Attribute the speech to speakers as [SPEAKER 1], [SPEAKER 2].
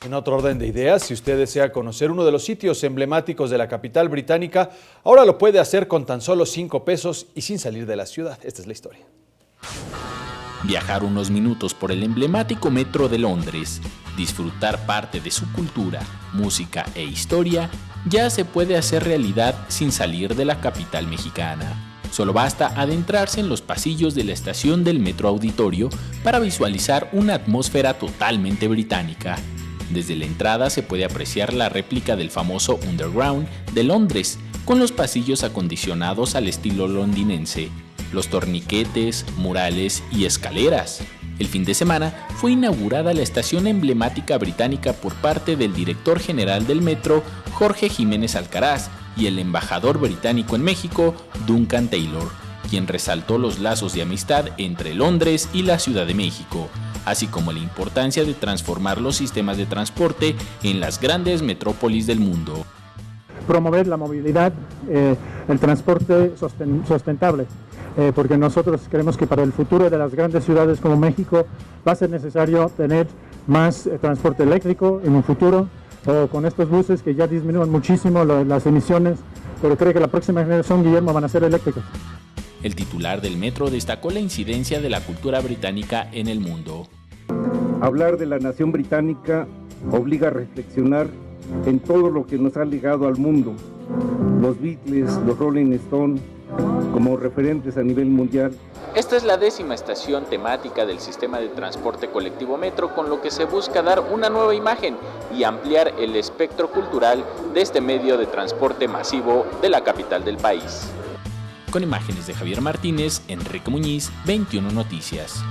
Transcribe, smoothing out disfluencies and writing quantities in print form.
[SPEAKER 1] En otro orden de ideas, si usted desea conocer uno de los sitios emblemáticos de la capital británica, ahora lo puede hacer con tan solo 5 pesos y sin salir de la ciudad. Esta es la historia.
[SPEAKER 2] Viajar unos minutos por el emblemático metro de Londres, disfrutar parte de su cultura, música e historia, ya se puede hacer realidad sin salir de la capital mexicana. Solo basta adentrarse en los pasillos de la estación del Metro Auditorio para visualizar una atmósfera totalmente británica. Desde la entrada se puede apreciar la réplica del famoso Underground de Londres, con los pasillos acondicionados al estilo londinense, los torniquetes, murales y escaleras. El fin de semana fue inaugurada la estación emblemática británica por parte del director general del metro, Jorge Jiménez Alcaraz, y el embajador británico en México, Duncan Taylor, quien resaltó los lazos de amistad entre Londres y la Ciudad de México, así como la importancia de transformar los sistemas de transporte en las grandes metrópolis del mundo.
[SPEAKER 3] Promover la movilidad, el transporte sustentable, porque nosotros creemos que para el futuro de las grandes ciudades como México va a ser necesario tener más transporte eléctrico en un futuro, o con estos buses que ya disminuyen muchísimo las emisiones, pero creo que la próxima generación, Guillermo, van a ser eléctricos.
[SPEAKER 2] El titular del metro destacó la incidencia de la cultura británica en el mundo.
[SPEAKER 4] Hablar de la nación británica obliga a reflexionar en todo lo que nos ha legado al mundo. Los Beatles, los Rolling Stones, como referentes a nivel mundial.
[SPEAKER 2] Esta es la 10ª estación temática del sistema de transporte colectivo metro, con lo que se busca dar una nueva imagen y ampliar el espectro cultural de este medio de transporte masivo de la capital del país. Con imágenes de Javier Martínez, Enrique Muñiz, 21 Noticias.